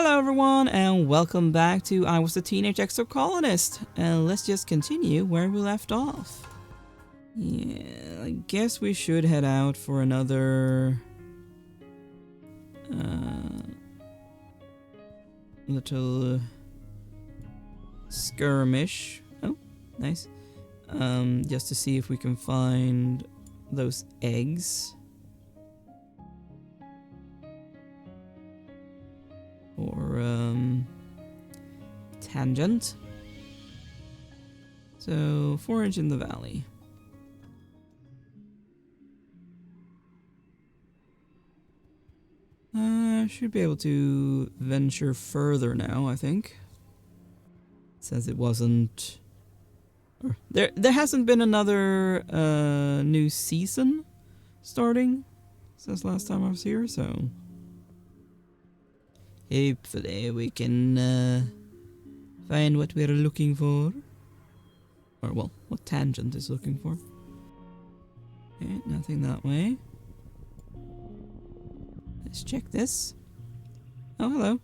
Hello everyone and welcome back to I Was a Teenage Exocolonist, and let's just continue where we left off. Yeah, I guess we should head out for another little skirmish. Oh, nice. Just to see if we can find those eggs. Or tangent. So forage in the valley. Should be able to venture further now, I think. Since it wasn't... There hasn't been another new season starting since last time I was here, so... hopefully we can find what we're looking for. Or, well, what Tangent is looking for. Okay, nothing that way. Let's check this. Oh, hello.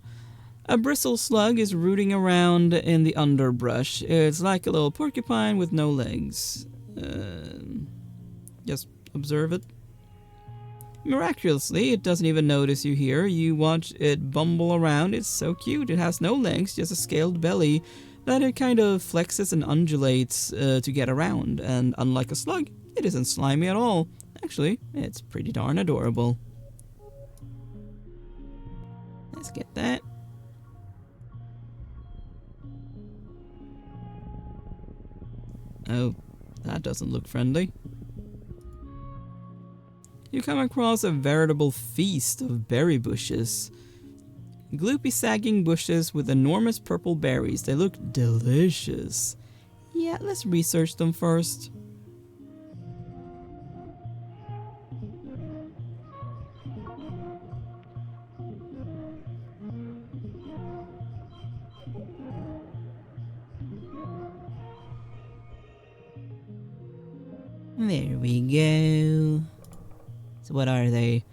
A bristle slug is rooting around in the underbrush. It's like a little porcupine with no legs. Just observe it. Miraculously, it doesn't even notice you here. You watch it bumble around. It's so cute. It has no legs, just a scaled belly that it kind of flexes and undulates to get around. And unlike a slug, it isn't slimy at all. Actually, it's pretty darn adorable. Let's get that. Oh, that doesn't look friendly. You come across a veritable feast of berry bushes. Gloopy sagging bushes with enormous purple berries. They look delicious. Yeah, let's research them first. There we go. So what are they?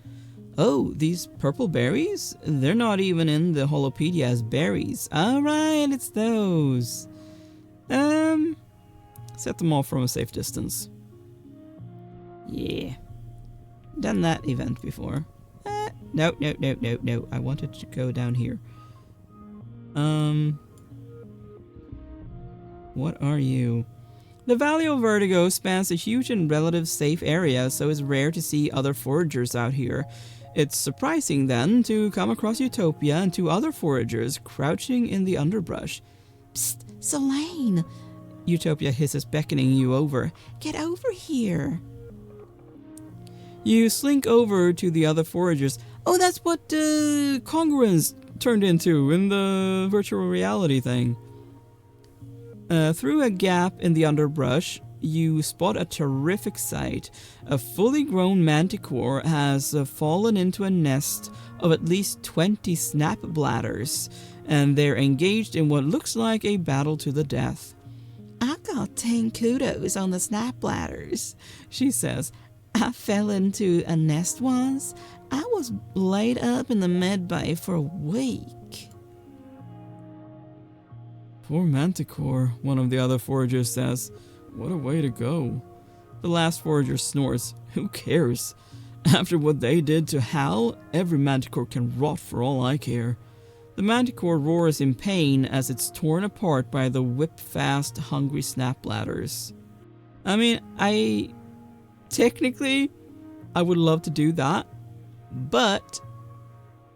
Oh, these purple berries? They're not even in the holopedia as berries. Alright, it's those. Set them off from a safe distance. Yeah. Done that event before. No. I wanted to go down here. What are you? The Valley of Vertigo spans a huge and relative safe area, so it's rare to see other foragers out here. It's surprising, then, to come across Utopia and two other foragers crouching in the underbrush. Psst, Selene! Utopia hisses, beckoning you over. Get over here! You slink over to the other foragers. Oh, that's what Congruence turned into in the virtual reality thing. Through a gap in the underbrush, you spot a terrific sight. A fully grown manticore has fallen into a nest of at least 20 snap bladders, and they're engaged in what looks like a battle to the death. I got 10 kudos on the snap bladders, she says. I fell into a nest once. I was laid up in the med bay for a week. Poor Manticore, one of the other foragers says. What a way to go. The last forager snores. Who cares? After what they did to Hal, every Manticore can rot for all I care. The Manticore roars in pain as it's torn apart by the whip-fast, hungry snap bladders. I mean, technically, I would love to do that, but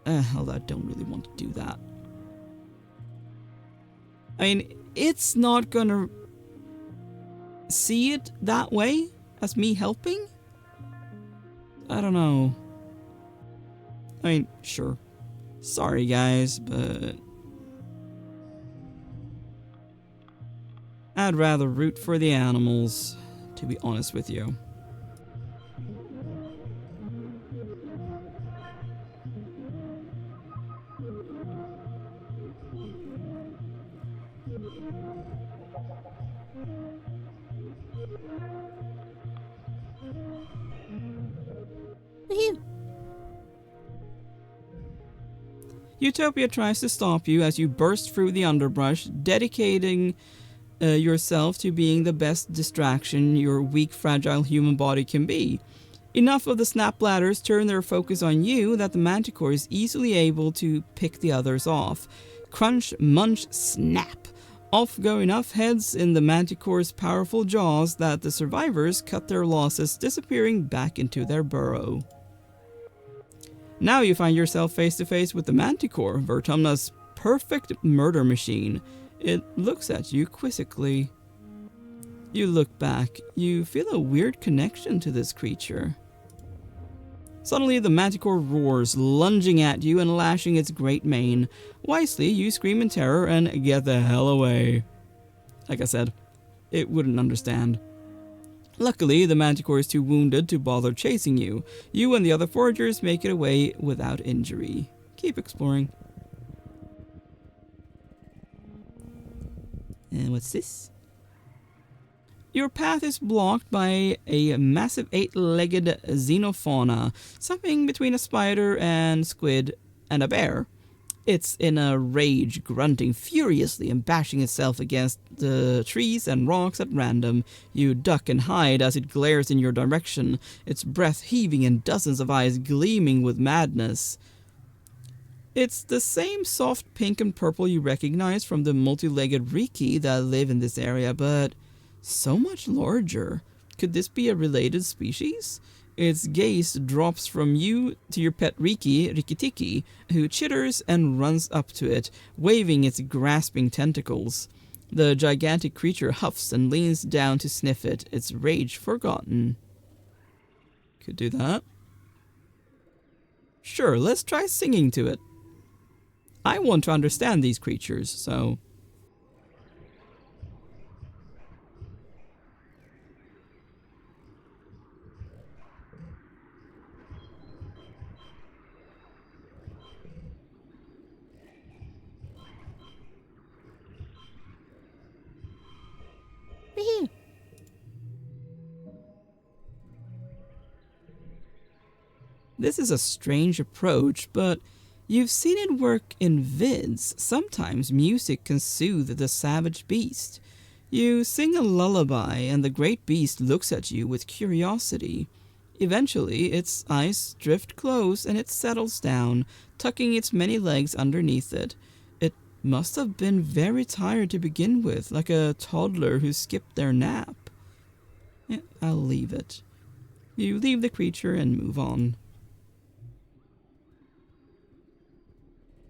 I don't really want to do that. I mean, it's not gonna see it that way as me helping? I don't know. I mean, sure. Sorry guys, but I'd rather root for the animals, to be honest with you. Utopia tries to stop you as you burst through the underbrush, dedicating yourself to being the best distraction your weak, fragile human body can be. Enough of the snap bladders turn their focus on you that the manticore is easily able to pick the others off. Crunch, munch, snap. Off go enough heads in the manticore's powerful jaws that the survivors cut their losses, disappearing back into their burrow. Now you find yourself face to face with the manticore, Vertumna's perfect murder machine. It looks at you quizzically. You look back. You feel a weird connection to this creature. Suddenly, the manticore roars, lunging at you and lashing its great mane. Wisely, you scream in terror and get the hell away. Like I said, it wouldn't understand. Luckily, the manticore is too wounded to bother chasing you. You and the other foragers make it away without injury. Keep exploring. And what's this? Your path is blocked by a massive 8-legged xenofauna, something between a spider and squid and a bear. It's in a rage, grunting furiously and bashing itself against the trees and rocks at random. You duck and hide as it glares in your direction, its breath heaving and dozens of eyes gleaming with madness. It's the same soft pink and purple you recognize from the multi-legged Riki that live in this area, but so much larger. Could this be a related species? Its gaze drops from you to your pet Riki, Rikitiki, who chitters and runs up to it, waving its grasping tentacles. The gigantic creature huffs and leans down to sniff it, its rage forgotten. Could do that. Sure, let's try singing to it. I want to understand these creatures, so... This is a strange approach, but you've seen it work in vids. Sometimes music can soothe the savage beast. You sing a lullaby and the great beast looks at you with curiosity. Eventually, its eyes drift close and it settles down, tucking its many legs underneath it. It must have been very tired to begin with, like a toddler who skipped their nap. I'll leave it. You leave the creature and move on.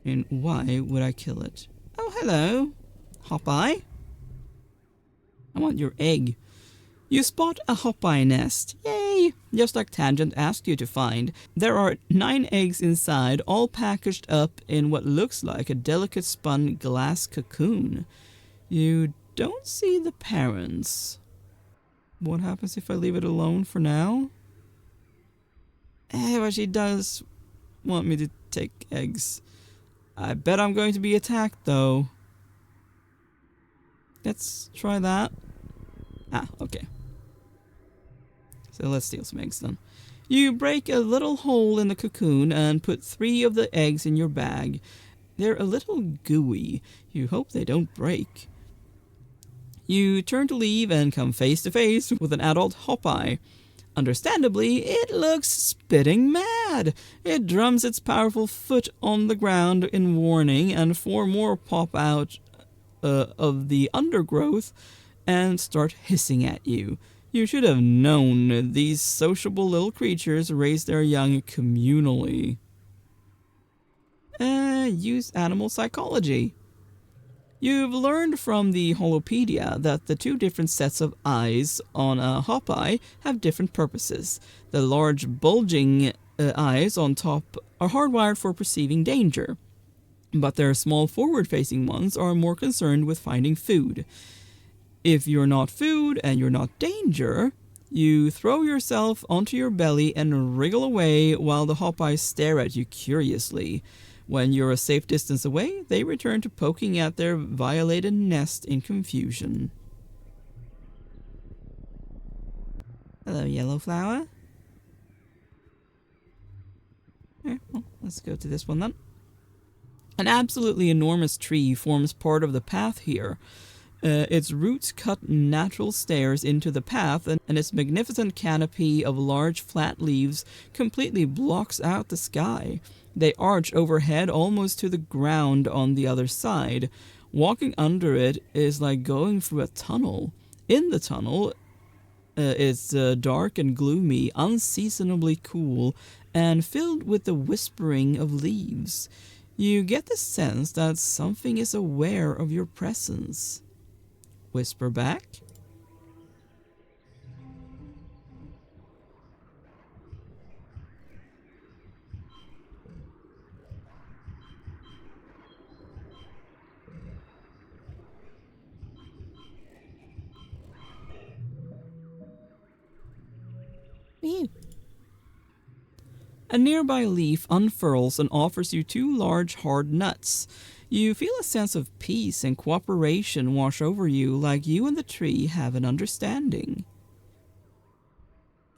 And why would I kill it? Oh, hello, Hopeye. I want your egg. You spot a Hopeye nest. Yay! Just like Tangent asked you to find. There are 9 eggs inside, all packaged up in what looks like a delicate spun glass cocoon. You don't see the parents. What happens if I leave it alone for now? But she does want me to take eggs. I bet I'm going to be attacked, though. Let's try that. Ah, okay. So let's steal some eggs then. You break a little hole in the cocoon and put 3 of the eggs in your bag. They're a little gooey. You hope they don't break. You turn to leave and come face to face with an adult Hopeye. Understandably, it looks spitting mad. It drums its powerful foot on the ground in warning, and 4 more pop out of the undergrowth and start hissing at you. You should have known these sociable little creatures raise their young communally. Use animal psychology. You've learned from the Holopedia that the 2 different sets of eyes on a Hopeye have different purposes. The large bulging eyes on top are hardwired for perceiving danger, but their small forward-facing ones are more concerned with finding food. If you're not food and you're not danger, you throw yourself onto your belly and wriggle away while the Hopeyes stare at you curiously. When you're a safe distance away, they return to poking at their violated nest in confusion. Hello, yellow flower. Okay, well, let's go to this one then. An absolutely enormous tree forms part of the path here. Its roots cut natural stairs into the path, and its magnificent canopy of large flat leaves completely blocks out the sky. They arch overhead almost to the ground on the other side. Walking under it is like going through a tunnel. In the tunnel, it's dark and gloomy, unseasonably cool, and filled with the whispering of leaves. You get the sense that something is aware of your presence. Whisper back. Meow. A nearby leaf unfurls and offers you 2 large hard nuts. You feel a sense of peace and cooperation wash over you, like you and the tree have an understanding.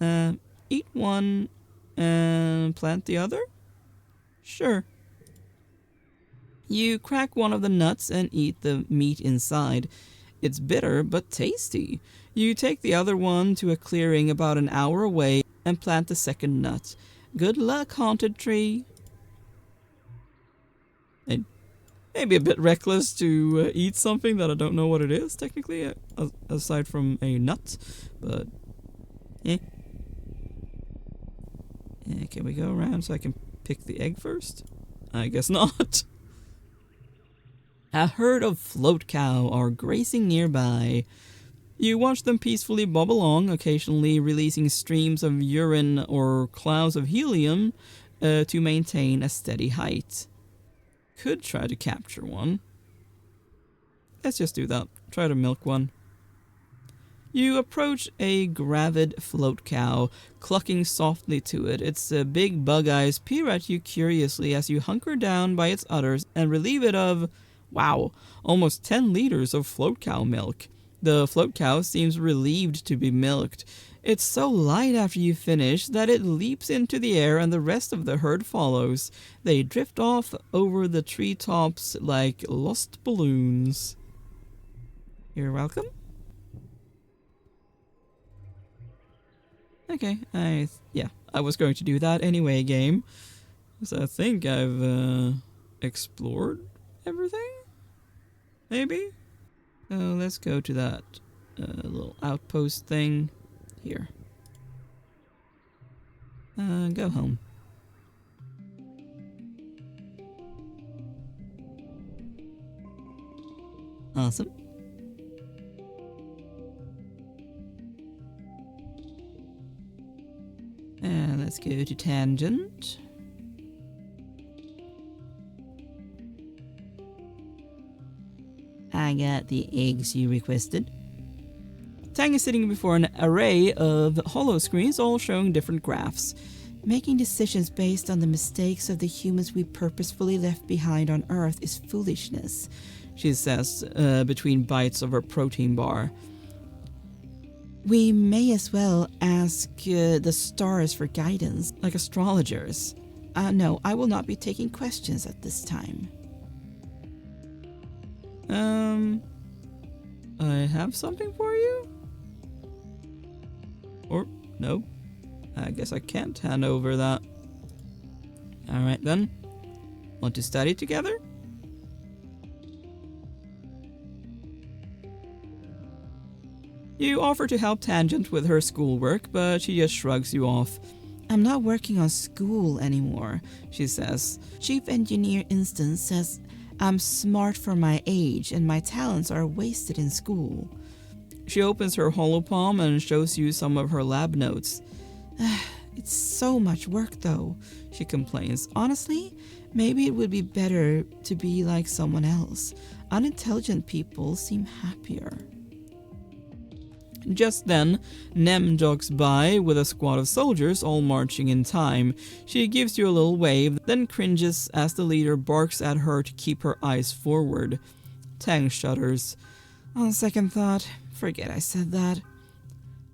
Eat one and plant the other? Sure. You crack one of the nuts and eat the meat inside. It's bitter but tasty. You take the other one to a clearing about an hour away and plant the second nut. Good luck, haunted tree. It may be a bit reckless to eat something that I don't know what it is, technically, aside from a nut, but can we go around so I can pick the egg first? I guess not. A herd of float cow are grazing nearby. You watch them peacefully bob along, occasionally releasing streams of urine or clouds of helium to maintain a steady height. Could try to capture one. Let's just do that. Try to milk one. You approach a gravid float cow, clucking softly to it. Its big bug eyes peer at you curiously as you hunker down by its udders and relieve it of, wow, almost 10 liters of float cow milk. The float cow seems relieved to be milked. It's so light after you finish that it leaps into the air and the rest of the herd follows. They drift off over the treetops like lost balloons. You're welcome. Okay, I was going to do that anyway, game. So I think I've explored everything? Maybe? So let's go to that little outpost thing here. Go home. Awesome. Let's go to tangent. I got the eggs you requested. Tang is sitting before an array of holo screens, all showing different graphs. Making decisions based on the mistakes of the humans we purposefully left behind on Earth is foolishness, she says between bites of her protein bar. We may as well ask the stars for guidance, like astrologers. No, I will not be taking questions at this time. I have something for you? Or, no. I guess I can't hand over that. Alright then. Want to study together? You offer to help Tangent with her schoolwork, but she just shrugs you off. I'm not working on school anymore, she says. Chief Engineer Instance says I'm smart for my age and my talents are wasted in school. She opens her holopalm and shows you some of her lab notes. It's so much work though, she complains. Honestly, maybe it would be better to be like someone else. Unintelligent people seem happier. Just then, Nem jogs by with a squad of soldiers all marching in time. She gives you a little wave, then cringes as the leader barks at her to keep her eyes forward. Tang shudders. On second thought, forget I said that.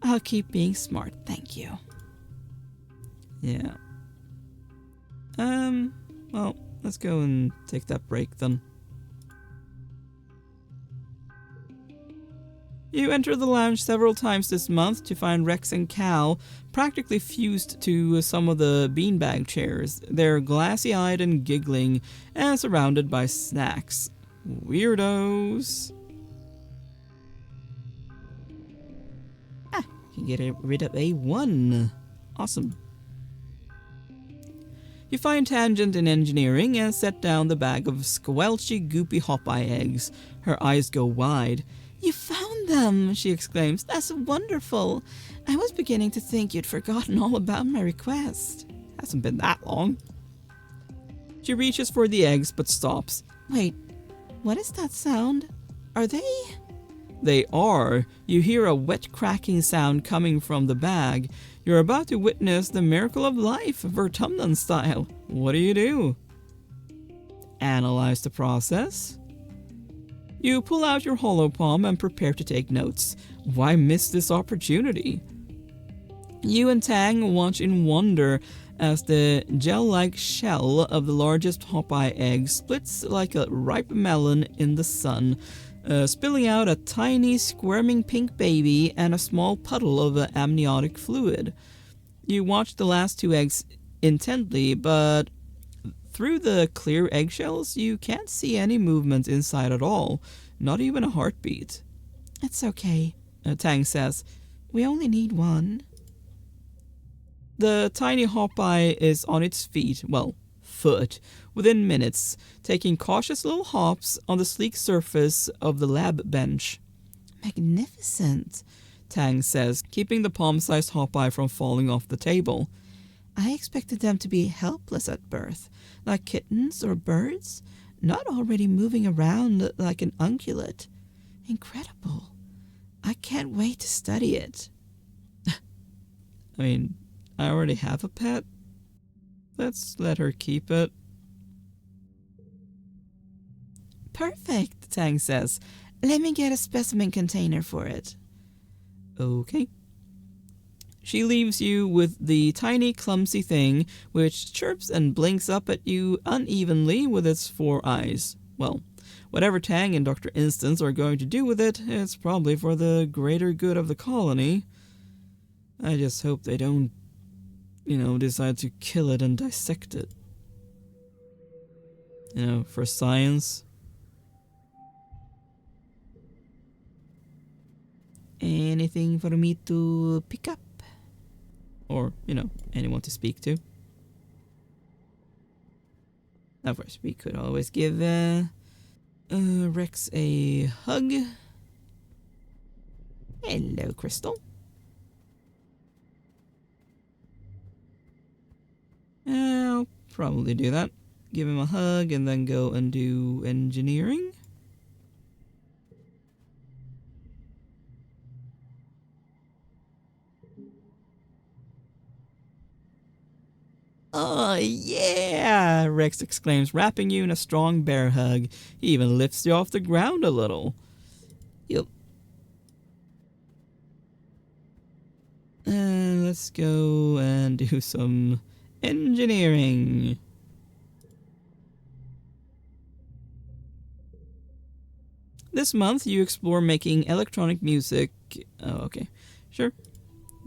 I'll keep being smart, thank you. Yeah. Well, let's go and take that break then. You enter the lounge several times this month to find Rex and Cal practically fused to some of the beanbag chairs. They're glassy-eyed and giggling and surrounded by snacks. Weirdos. Can get rid of A1. Awesome. You find Tangent in engineering and set down the bag of squelchy, goopy Hopeye eggs. Her eyes go wide. "You found them!" she exclaims. "That's wonderful. I was beginning to think you'd forgotten all about my request." Hasn't been that long. She reaches for the eggs but stops. "Wait, what is that sound? Are they?" They are. You hear a wet cracking sound coming from the bag. You're about to witness the miracle of life, Vertumnalia style. What do? Analyze the process. You pull out your holopalm and prepare to take notes. Why miss this opportunity? You and Tang watch in wonder as the gel-like shell of the largest Hopeye egg splits like a ripe melon in the sun, spilling out a tiny, squirming pink baby and a small puddle of amniotic fluid. You watch the last two eggs intently, but through the clear eggshells, you can't see any movement inside at all, not even a heartbeat. "It's okay," Tang says. "We only need one." The tiny Hopeye is on its feet, foot, within minutes, taking cautious little hops on the sleek surface of the lab bench. "Magnificent," Tang says, keeping the palm-sized Hopeye from falling off the table. "I expected them to be helpless at birth, like kittens or birds, not already moving around like an ungulate. Incredible. I can't wait to study it." I mean, I already have a pet. Let's let her keep it. "Perfect," Tang says. "Let me get a specimen container for it." Okay. She leaves you with the tiny, clumsy thing, which chirps and blinks up at you unevenly with its 4 eyes. Well, whatever Tang and Dr. Instance are going to do with it, it's probably for the greater good of the colony. I just hope they don't, decide to kill it and dissect it. For science. Anything for me to pick up? Or, anyone to speak to? Of course, we could always give Rex a hug. Hello, Crystal. I'll probably do that. Give him a hug and then go and do engineering. "Oh, yeah!" Rex exclaims, wrapping you in a strong bear hug. He even lifts you off the ground a little. Yep. Let's go and do some engineering. This month, you explore making electronic music. Oh, okay. Sure.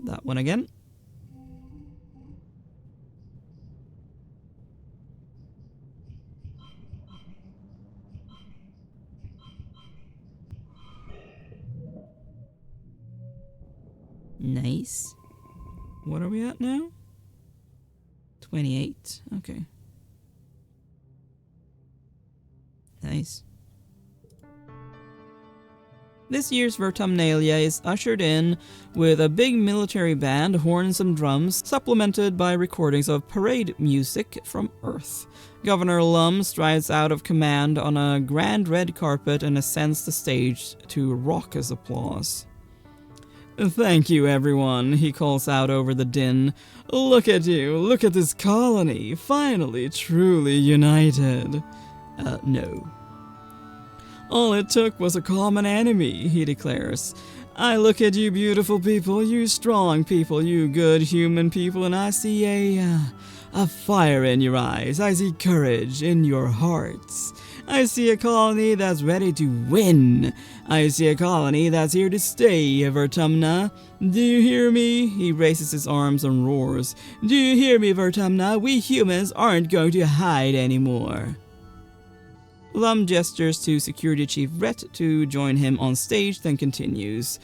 That one again. Nice. What are we at now? 28. Okay. Nice. This year's Vertumnalia is ushered in with a big military band, horns and drums, supplemented by recordings of parade music from Earth. Governor Lum strides out of command on a grand red carpet and ascends the stage to raucous applause. "Thank you, everyone," he calls out over the din. "Look at you, look at this colony, finally truly united." No. "All it took was a common enemy," he declares. "I look at you beautiful people, you strong people, you good human people, and I see a a fire in your eyes. I see courage in your hearts. I see a colony that's ready to win. I see a colony that's here to stay, Vertumna. Do you hear me? He raises his arms and roars. Do you hear me, Vertumna? We humans aren't going to hide anymore. Lum gestures to Security Chief Rhett to join him on stage, then continues.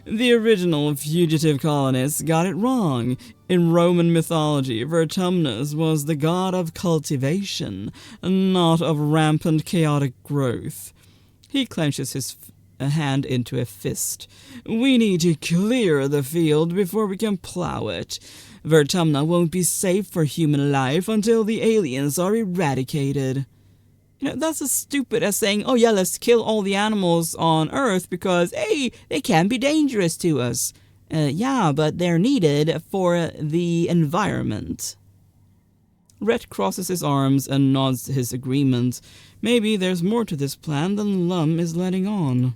The original fugitive colonists got it wrong. In Roman mythology, Vertumnus was the god of cultivation, not of rampant chaotic growth. He clenches his hand into a fist. We need to clear the field before we can plow it. Vertumna won't be safe for human life until the aliens are eradicated. That's as stupid as saying, oh yeah, let's kill all the animals on Earth because, hey, they can be dangerous to us. Yeah, but they're needed for the environment. Rhett crosses his arms and nods his agreement. Maybe there's more to this plan than Lum is letting on.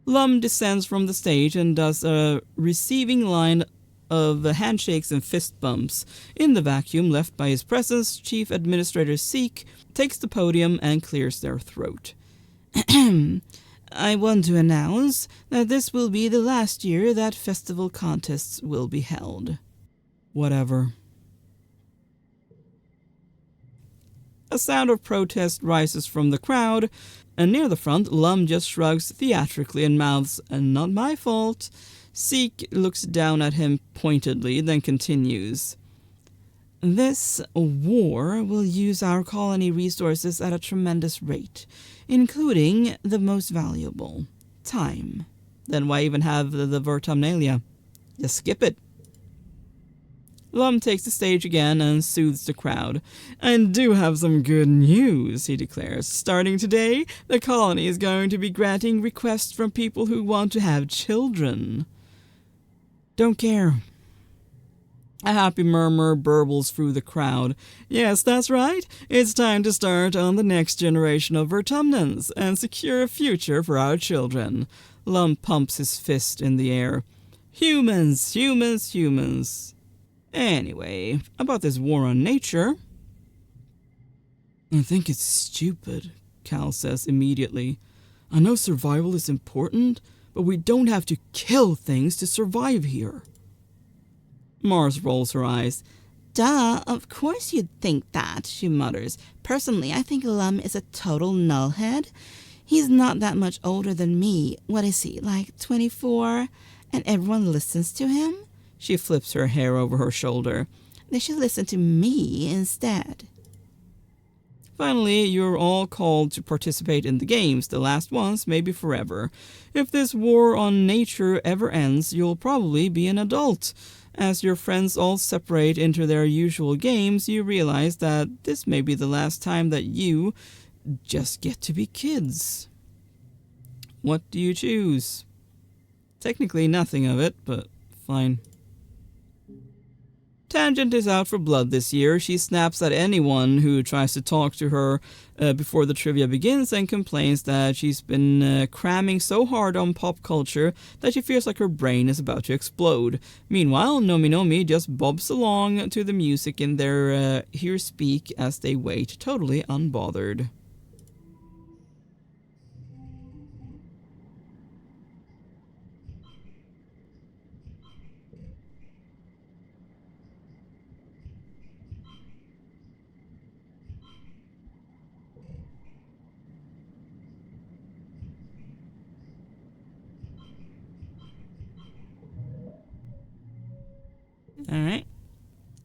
Lum descends from the stage and does a receiving line of handshakes and fist bumps. In the vacuum left by his presence, Chief Administrator Seek takes the podium and clears their throat. I want to announce that this will be the last year that festival contests will be held. Whatever. A sound of protest rises from the crowd, and near the front, Lum just shrugs theatrically and mouths, "Not my fault." Seek looks down at him pointedly, then continues. This war will use our colony resources at a tremendous rate, including the most valuable, time. Then why even have the Vertumnalia? Just skip it. Lum takes the stage again and soothes the crowd. I do have some good news, he declares. Starting today, the colony is going to be granting requests from people who want to have children. Don't care. A happy murmur burbles through the crowd. Yes, that's right. It's time to start on the next generation of Vertumnans and secure a future for our children. Lum pumps his fist in the air. Humans, humans, humans. Anyway, about this war on nature. I think it's stupid, Cal says immediately. I know survival is important, but we don't have to kill things to survive here. Mars rolls her eyes. Duh, of course you'd think that, she mutters. Personally, I think Lum is a total nullhead. He's not that much older than me. What is he, like 24? And everyone listens to him? She flips her hair over her shoulder. They should listen to me instead. Finally, you're all called to participate in the games, the last ones, maybe forever. If this war on nature ever ends, you'll probably be an adult. As your friends all separate into their usual games, you realize that this may be the last time that you just get to be kids. What do you choose? Technically nothing of it, but fine. Tangent is out for blood this year. She snaps at anyone who tries to talk to her before the trivia begins and complains that she's been cramming so hard on pop culture that she feels like her brain is about to explode. Meanwhile, Nomi Nomi just bobs along to the music in their Here Speak as they wait, totally unbothered. Alright.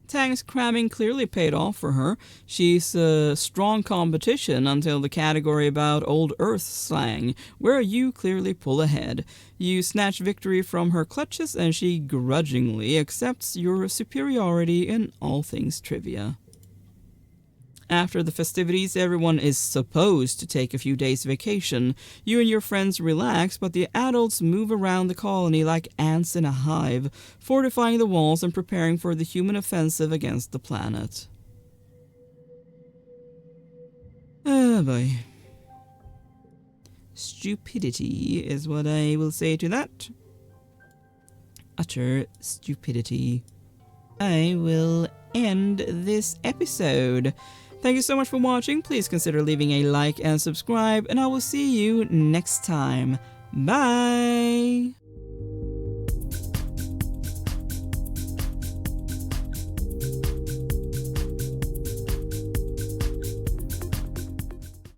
Tang's cramming clearly paid off for her. She's strong competition until the category about old Earth slang, where you clearly pull ahead. You snatch victory from her clutches and she grudgingly accepts your superiority in all things trivia. After the festivities, everyone is supposed to take a few days vacation. You and your friends relax, but the adults move around the colony like ants in a hive, fortifying the walls and preparing for the human offensive against the planet. Oh boy. Stupidity is what I will say to that. Utter stupidity. I will end this episode. Thank you so much for watching. Please consider leaving a like and subscribe, and I will see you next time. Bye!